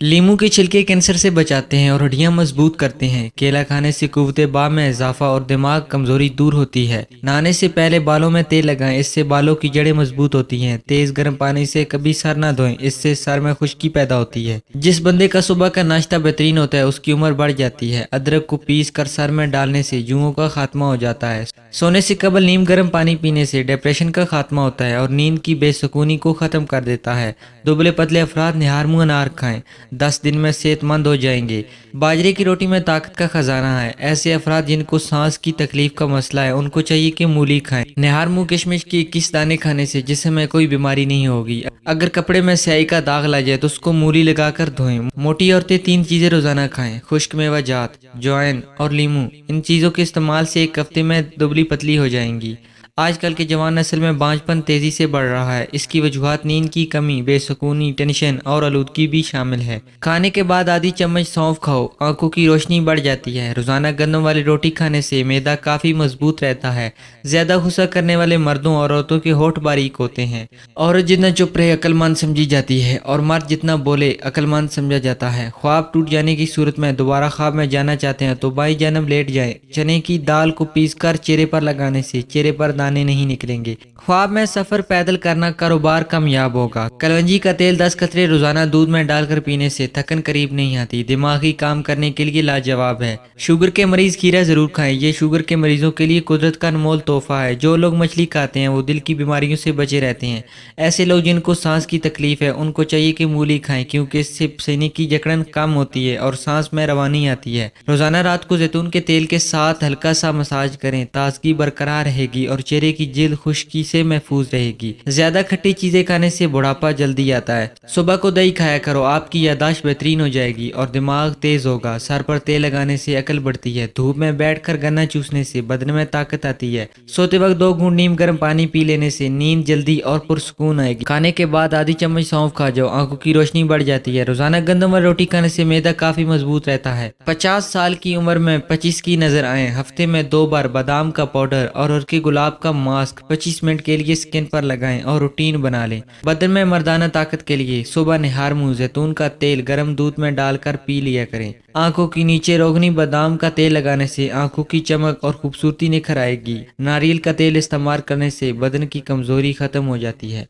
لیمو کے چھلکے کینسر سے بچاتے ہیں اور ہڈیاں مضبوط کرتے ہیں۔ کیلا کھانے سے قوت باہ میں اضافہ اور دماغ کمزوری دور ہوتی ہے۔ نہانے سے پہلے بالوں میں تیل لگائیں، اس سے بالوں کی جڑیں مضبوط ہوتی ہیں۔ تیز گرم پانی سے کبھی سر نہ دھوئیں، اس سے سر میں خشکی پیدا ہوتی ہے۔ جس بندے کا صبح کا ناشتہ بہترین ہوتا ہے اس کی عمر بڑھ جاتی ہے۔ ادرک کو پیس کر سر میں ڈالنے سے جوؤں کا خاتمہ ہو جاتا ہے۔ سونے سے قبل نیم گرم پانی پینے سے ڈپریشن کا خاتمہ ہوتا ہے اور نیند کی بے سکونی کو ختم کر دیتا ہے۔ دبلے پتلے افراد نہار منہ انار کھائیں، 10 دن میں صحت مند ہو جائیں گے۔ باجرے کی روٹی میں طاقت کا خزانہ ہے۔ ایسے افراد جن کو سانس کی تکلیف کا مسئلہ ہے ان کو چاہیے کہ مولی کھائیں۔ نہار منہ کشمش کے 21 دانے کھانے سے جسم میں کوئی بیماری نہیں ہوگی۔ اگر کپڑے میں سیاہی کا داغ لگ جائے تو اس کو مولی لگا کر دھوئیں۔ موٹی عورتیں 3 چیزیں روزانہ کھائیں: خشک میوہ جات، جوائن اور لیمو۔ ان چیزوں کے استعمال سے ایک ہفتے میں دبلی پتلی ہو جائیں گی۔ آج کل کے جوان نسل میں بانجھ پن تیزی سے بڑھ رہا ہے۔ اس کی وجوہات نیند کی کمی، بے سکونی، ٹینشن اور آلودگی بھی شامل ہے۔ کھانے کے بعد آدھی چمچ سونف کھاؤ، آنکھوں کی روشنی بڑھ جاتی ہے۔ روزانہ گندم والی روٹی کھانے سے معدہ کافی مضبوط رہتا ہے۔ زیادہ غصہ کرنے والے مردوں اور عورتوں کے ہونٹ باریک ہوتے ہیں۔ عورت جتنا چپ رہے عقل مند سمجھی جاتی ہے اور مرد جتنا بولے عقل مند سمجھا جاتا ہے۔ خواب ٹوٹ جانے کی صورت میں دوبارہ خواب میں جانا چاہتے ہیں تو بائیں جانب لیٹ جائیں۔ چنے کی دال کو پیس کر چہرے پر لگانے سے چہرے پر دانے نہیں نکلیں گے۔ خواب میں سفر پیدل کرنا کاروبار کامیاب ہوگا۔ کلونجی کا تیل 10 قطرے روزانہ دودھ میں ڈال کر پینے سے تھکن قریب نہیں آتی۔ دماغی کام کرنے کے لیے لاجواب ہے۔ شوگر کے مریض کھیرا ضرور کھائیں، یہ شوگر کے مریضوں کے لیے قدرت کا انمول تحفہ ہے۔ جو لوگ مچھلی کھاتے ہیں وہ دل کی بیماریوں سے بچے رہتے ہیں۔ ایسے لوگ جن کو سانس کی تکلیف ہے ان کو چاہیے کہ مولی کھائیں، کیونکہ اس سے سینے کی جکڑن کم ہوتی ہے اور سانس میں روانی آتی ہے۔ روزانہ رات کو زیتون کے تیل کے ساتھ ہلکا سا مساج کریں، تازگی برقرار رہے گی اور چہرے کی جلد خشکی سے محفوظ رہے گی۔ زیادہ کھٹی چیزیں کھانے سے بڑھاپا جلدی آتا ہے۔ صبح کو دہی کھایا کرو، آپ کی یادداشت بہترین ہو جائے گی اور دماغ تیز ہوگا۔ سر پر تیل لگانے سے عقل بڑھتی ہے۔ دھوپ میں بیٹھ کر گنا چوسنے سے بدن میں طاقت آتی ہے۔ سوتے وقت 2 گھونٹ نیم گرم پانی پی لینے سے نیند جلدی اور پرسکون آئے گی۔ کھانے کے بعد آدھی چمچ سونف کھا جاؤ، آنکھوں کی روشنی بڑھ جاتی ہے۔ روزانہ گندم والی روٹی کھانے سے معدہ کافی مضبوط رہتا ہے۔ 50 سال کی عمر میں 25 کی نظر آئیں۔ ہفتے میں 2 بار بادام کا پاؤڈر اور ہلکے گلاب کا ماسک 25 منٹ کے لیے سکن پر لگائیں اور روٹین بنا لیں۔ بدن میں مردانہ طاقت کے لیے صبح نہار منہ زیتون کا تیل گرم دودھ میں ڈال کر پی لیا کریں۔ آنکھوں کے نیچے روغنی بادام کا تیل لگانے سے آنکھوں کی چمک اور خوبصورتی نکھر آئے گی۔ ناریل کا تیل استعمال کرنے سے بدن کی کمزوری ختم ہو جاتی ہے۔